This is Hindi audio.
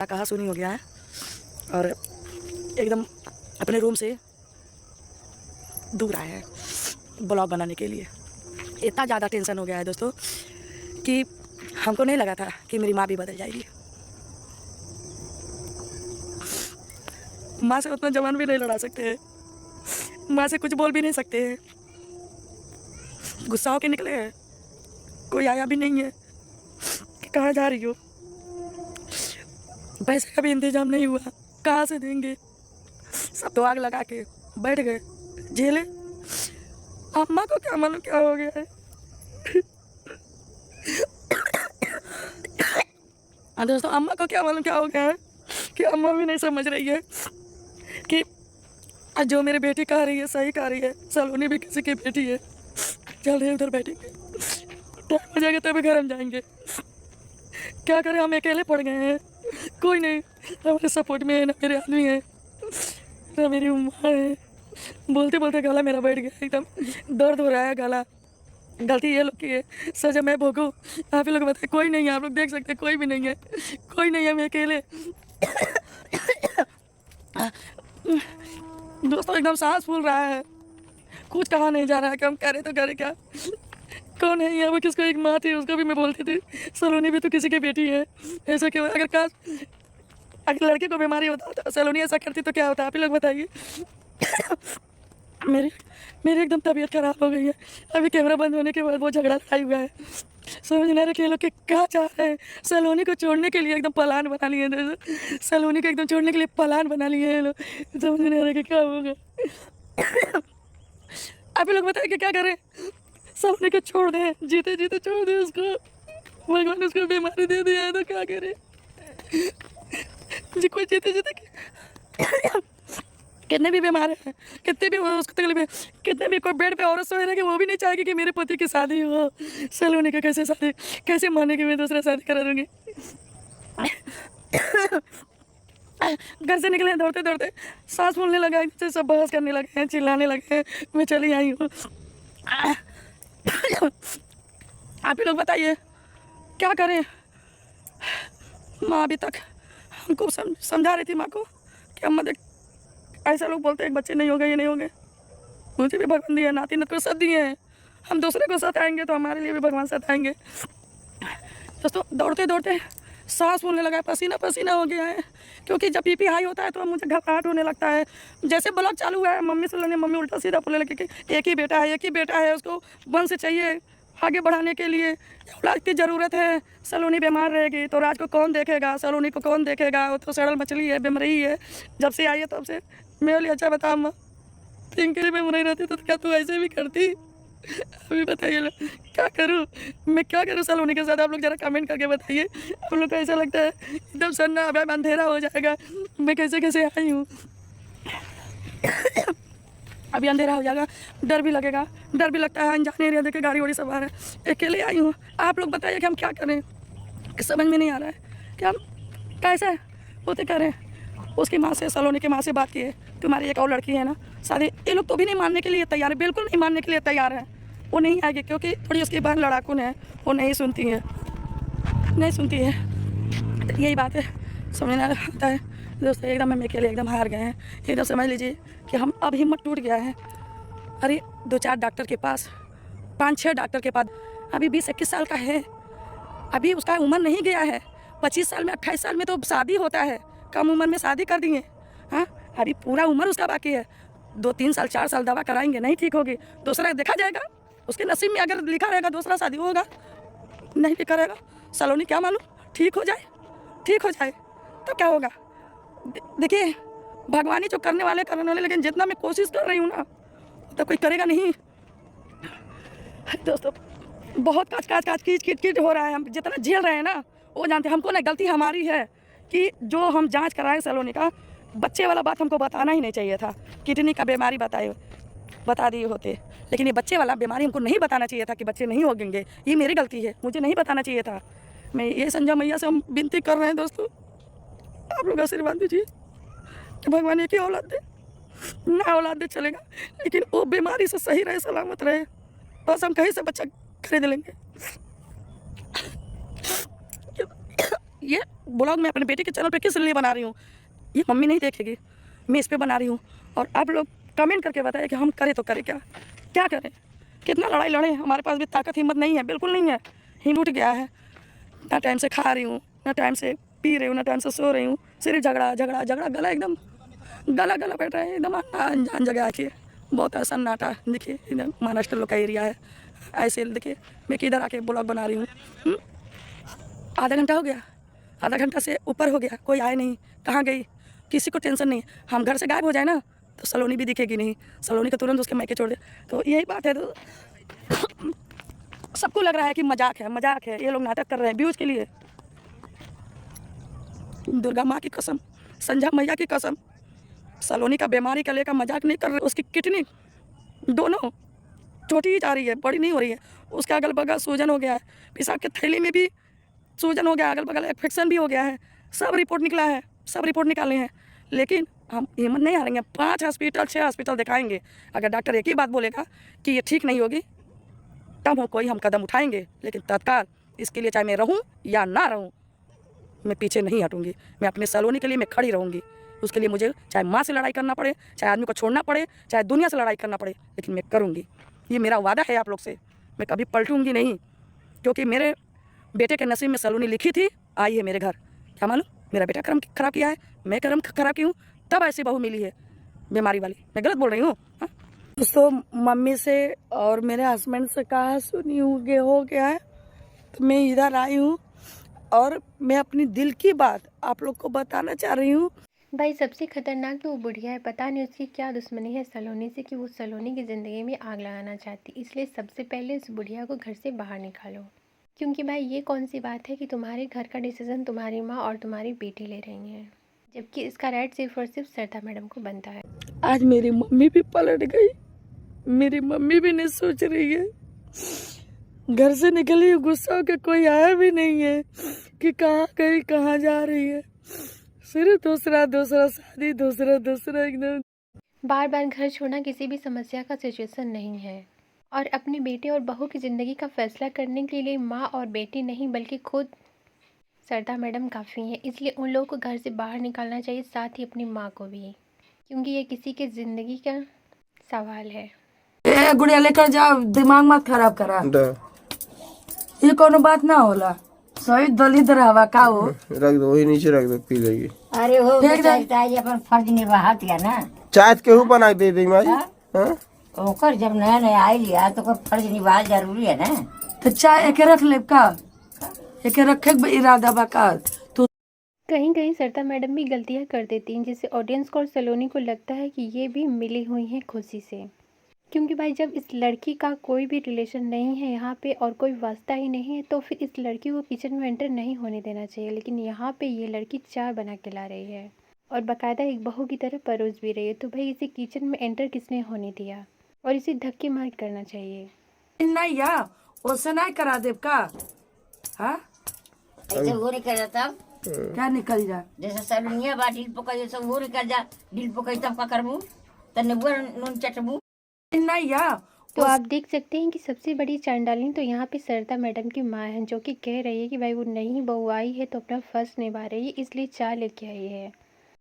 कहा सुनी हो गया है और एकदम अपने रूम से दूर आया है ब्लॉग बनाने के लिए। इतना ज़्यादा टेंशन हो गया है दोस्तों कि हमको नहीं लगा था कि मेरी माँ भी बदल जाएगी। माँ से उतना जवान भी नहीं लड़ा सकते हैं, माँ से कुछ बोल भी नहीं सकते हैं, गुस्सा होके निकले हैं, कोई आया भी नहीं है कि कहाँ जा रही हो। पैसे का भी इंतजाम नहीं हुआ, कहाँ से देंगे। सब तो आग लगा के बैठ गए झेले। अम्मा को क्या मालूम क्या हो गया है। दोस्तों अम्मा को क्या मालूम क्या हो गया है कि अम्मा भी नहीं समझ रही है कि जो मेरी बेटी कह रही है सही कह रही है। सलोनी भी किसी की बेटी है। चल रहे उधर बैठेंगे, टाइम हो जाएगा तभी घर हम जाएंगे। क्या करें, हम अकेले पड़ गए हैं, कोई नहीं हमारे सपोर्ट में है, ना मेरे आदमी है ना मेरी माँ है। बोलते बोलते गला मेरा बैठ गया, एकदम दर्द हो रहा है गला। गलती ये लोग की है, सजा मैं भोगूं। आप लोग बताए कोई नहीं है, आप लोग देख सकते कोई भी नहीं है, कोई नहीं है, मैं अकेले। दोस्तों एकदम सांस फूल रहा है, कुछ कहा नहीं जा रहा है कि हम करे तो करे क्या। कौन है यहाँ, वो किसको एक माँ थी उसको भी मैं बोलती थी सलोनी भी तो किसी की बेटी है। ऐसा क्यों? अगर लड़के को बीमारी होता तो सलोनी ऐसा करती तो क्या होता, आप ही लोग बताइए। मेरी एकदम तबीयत खराब हो गई है। अभी कैमरा बंद होने के बाद वो झगड़ा लड़ाई हुआ है। समझ नहीं आ रहा कि ये लोग क्या चाह रहे हैं। सलोनी को छोड़ने के लिए एकदम प्लान बना लिए, सलोनी को एकदम छोड़ने के लिए प्लान बना लिए हैं लोग। समझ नहीं आ रहा कि क्या होगा। आप लोग बताइए कि क्या करें। सलोनी को छोड़ दें, जीते जीते छोड़ दें उसको। भगवान उसको बीमारी दे दिया है तो क्या करें जी। कोई जीते जीते कितने भी बीमार हैं, कितने भी उसको तकलीफ है, कितने भी कोई बेड पे औरत सोए रहे वो भी नहीं चाहेगी कि मेरे पति की शादी हो। सलोनी का कैसे शादी, कैसे माने कि मैं दूसरा शादी करा दूंगी। घर से निकले दौड़ते दौड़ते, सांस फूलने लगा, सब बहस करने लगे हैं, चिल्लाने लगे हैं। मैं चली आई हूँ। आप ही लोग बताइए क्या करें। माँ अभी तक हमको समझा रही थी माँ को कि अम्मा देख ऐसा लोग बोलते हैं बच्चे नहीं हो गए, ये नहीं हो गए। मुझे भी भगवान दिए, नाती नत को सब दिए हैं। हम दूसरे को सताएंगे तो हमारे लिए भी भगवान सताएंगे। दोस्तों दौड़ते दौड़ते सांस फूलने लगा है, पसीना पसीना हो गया है, क्योंकि जब बीपी हाई होता है तो मुझे घबराहट होने लगता है। जैसे ब्लॉग चालू हुआ है मम्मी से मम्मी उल्टा सीधा बोलने लगी कि एक ही बेटा है, एक ही बेटा है, उसको वंश चाहिए आगे बढ़ाने के लिए, औलाद की ज़रूरत है। सलोनी बीमार रहेगी तो राज को कौन देखेगा, सलोनी को कौन देखेगा। वो तो सड़ल मछली है, बीमारी है। जब से आई है तब से मेरे लिए अच्छा बता अम्मा, इनके लिए बीमारी रहती तो क्या तू ऐसे भी करती। अभी बताइए क्या करूँ, मैं क्या करूँ सलोनी के साथ। आप लोग ज़रा कमेंट करके बताइए। आप लोग को ऐसा लगता है एकदम सन्ना अब अंधेरा हो जाएगा, मैं कैसे कैसे आई हूँ। अभी अंधेरा हो जाएगा, डर भी लगेगा, डर भी लगता है। अनजाने एरिया देखे गाड़ी वाड़ी सवार है, अकेले आई हूँ। आप लोग बताइए कि हम क्या करें, समझ में नहीं आ रहा है कि हम कैसे होते करें। उसकी माँ से, सलोनी की माँ से बात की है, तुम्हारी एक और लड़की है ना शादी। ये लोग तो भी नहीं मानने के लिए तैयार है, बिल्कुल नहीं मानने के लिए तैयार है। वो नहीं आएगी क्योंकि थोड़ी उसकी बहन लड़ाकून है, वो नहीं सुनती है, नहीं सुनती है। तो यही बात है, समझ में आता है दोस्तों। एकदम हम अकेले एकदम हार गए हैं। एकदम समझ लीजिए कि हम अब हिम्मत टूट गया है। अरे 2-4 डॉक्टर के पास, 5-6 डॉक्टर के पास, अभी 20-21 साल का है, अभी उसका उम्र नहीं गया है। 25 साल में 28 साल में तो शादी होता है, कम उम्र में शादी कर दिए। हाँ अभी पूरा उम्र उसका बाकी है। 2-3 साल 4 साल दवा कराएंगे, नहीं ठीक होगी दूसरा देखा जाएगा। उसके नसीब में अगर लिखा रहेगा दूसरा शादी होगा, नहीं लिखा रहेगा सलोनी क्या मालूम ठीक हो जाए, ठीक हो जाए तो क्या होगा। देखिए भगवान ही जो करने वाले, लेकिन जितना मैं कोशिश कर रही हूँ ना तो कोई करेगा नहीं। दोस्तों बहुत काच कीट हो रहा है। हम जितना झेल रहे हैं ना वो जानते हैं। हमको ना गलती हमारी है कि जो हम जांच कराएं सलोनी का, बच्चे वाला बात हमको बताना ही नहीं चाहिए था। किडनी का बीमारी बता दिए होते, लेकिन ये बच्चे वाला बीमारी हमको नहीं बताना चाहिए था कि बच्चे नहीं होंगे। ये मेरी गलती है, मुझे नहीं बताना चाहिए था। मैं ये संजय मैया से हम विनती कर रहे हैं दोस्तों, आप लोग आशीर्वाद दीजिए कि भगवान एक ही औलाद दे, ना औलाद दे चलेगा, लेकिन वो बीमारी से सही रहे, सलामत रहे। बस हम कहीं से बच्चा खरीद लेंगे। ये ब्लॉग मैं अपने बेटे के चैनल पे किस लिए बना रही हूँ, ये मम्मी नहीं देखेगी, मैं इस पे बना रही हूँ। और आप लोग कमेंट करके बताएं कि हम करें तो करें क्या, क्या करें, कितना लड़ाई लड़ें, हमारे पास भी ताकत हिम्मत नहीं है, बिल्कुल नहीं है। हिम्मत उठ गया है, ना टाइम से खा रही हूँ, ना टाइम से पी रही हूँ, ना टाइम से सो रही हूँ, सिर्फ झगड़ा झगड़ा झगड़ा, गला एकदम गला गला बैठ रहा है एकदम अनजान जगह आके। बहुत ऐसा नाटा देखिए, इधर महाराष्ट्र लोग का एरिया है, ऐसे देखिए मैं किधर आके ब्लॉग बना रही हूँ। आधा घंटा हो गया, आधा घंटा से ऊपर हो गया, कोई आए नहीं, कहाँ गई, किसी को टेंशन नहीं। हम घर से गायब हो जाए ना तो सलोनी भी दिखेगी नहीं, सलोनी को तुरंत उसके मैके छोड़ दे। तो यही बात है, तो सबको लग रहा है कि मजाक है, मजाक है, ये लोग नाटक कर रहे हैं व्यूज के लिए। दुर्गा माँ की कसम, संझा मैया की कसम, सलोनी का बीमारी का लेकर मजाक नहीं कर रहे। उसकी किडनी दोनों छोटी ही जा रही है, बड़ी नहीं हो रही है। उसका अगल बगल सूजन हो गया है, पेशाब के थैली में भी सूजन हो गया, अगल बगल इन्फेक्शन भी हो गया है, सब रिपोर्ट निकला है, सब रिपोर्ट निकाले हैं। लेकिन हम हिम्मत नहीं हारेंगे, 5 हॉस्पिटल 6 हॉस्पिटल दिखाएंगे। अगर डॉक्टर एक ही बात बोलेगा कि ये ठीक नहीं होगी, तब हो कोई हम कदम उठाएंगे। लेकिन तत्काल इसके लिए चाहे मैं रहूं या ना रहूं, मैं पीछे नहीं हटूंगी। मैं अपने सलोनी के लिए मैं खड़ी रहूंगी। उसके लिए मुझे चाहे माँ से लड़ाई करना पड़े, चाहे आदमी को छोड़ना पड़े, चाहे दुनिया से लड़ाई करना पड़े, लेकिन मैं करूंगी। ये मेरा वादा है आप लोग से, मैं कभी पलटूंगी नहीं। क्योंकि मेरे बेटे के नसीब में सलोनी लिखी थी, आई है मेरे घर। क्या मालूम मेरा बेटा कर्म खराब किया है, मैं कर्म खराब की हूँ, तब ऐसी बहू मिली है बीमारी वाली। मैं गलत बोल रही हूँ? दोस्तों, मम्मी से और मेरे हस्बैंड से कहा सुनी हो गया है, तो मैं इधर आई हूँ और मैं अपनी दिल की बात आप लोग को बताना चाह रही हूँ। भाई सबसे खतरनाक तो वो बुढ़िया है, पता नहीं उसकी क्या दुश्मनी है सलोनी से कि वो सलोनी की ज़िंदगी में आग लगाना चाहती। इसलिए सबसे पहले उस बुढ़िया को घर से बाहर निकालो। क्योंकि भाई ये कौन सी बात है कि तुम्हारे घर का डिसीजन तुम्हारी माँ और तुम्हारी बेटी ले रही हैं, जबकि इसका राइट सिर्फ और सिर्फ सरदा मैडम को बनता है। आज मेरी मम्मी भी पलट गई, मेरी मम्मी भी नहीं सोच रही है, घर से निकली गुस्सा होकर, कोई आया भी नहीं है कि कहाँ गई कहाँ जा रही है। सिर्फ दूसरा दूसरा शादी, दूसरा दूसरा एकदम। बार बार घर छोड़ना किसी भी समस्या का सिचुएशन नहीं है, और अपने बेटे और बहू की ज़िंदगी का फैसला करने के लिए माँ और बेटी नहीं बल्कि खुद सरदा मैडम काफ़ी हैं। इसलिए उन लोगों को घर से बाहर निकालना चाहिए, साथ ही अपनी माँ को भी, क्योंकि ये किसी के ज़िंदगी का सवाल है। ए गुड़िया लेकर जाओ, दिमाग मत खराब करा, ये कोनो बात ना होला। सही दलित रहवा का हो, रख दो, वही नीचे रख दो, पी लेगी। अरे हो फेंक दे। चाहे अपन फर्ज निभात या ना, चाय केहू बना के दे दी माई। हाँ? ओकर जब नया नया आई लिया तो ओकर फर्ज निभाल जरूरी है ना। तो चाय एके रख ले का, एके रखे के इरादा बा का। तू कहीं कहीं सरदा मैडम भी गलतियाँ कर देती हैं, जिससे ऑडियंस को और सलोनी को लगता है कि ये भी मिली हुई हैं खुशी से। क्योंकि भाई जब इस लड़की का कोई भी रिलेशन नहीं है यहाँ पे और कोई वास्ता ही नहीं है, तो फिर इस लड़की को किचन में एंटर नहीं होने देना चाहिए। लेकिन यहाँ पे ये लड़की चाय बना के ला रही है और बाकायदा एक बहू की तरह परोस भी रही है, तो भाई इसे किचन में एंटर किसने होने दिया, और इसे धक्के मार करना चाहिए। नहीं या उससे नहीं करा देव का। हाँ ऐसे वो नहीं कर जाता, क्या निकल जा, जैसे सलुनिया बा ढील पकड़ सब वो नहीं कर जा, ढील पकड़ तब का करबू तने बुआ नून चटबू। नहीं या तो आप देख सकते हैं कि सबसे बड़ी चांडाली तो यहाँ पे सरदा मैडम की माँ है, जो कि कह रही है कि भाई वो नई बहू आई है तो अपना फर्ज निभा रही है, इसलिए चाय लेके आई है।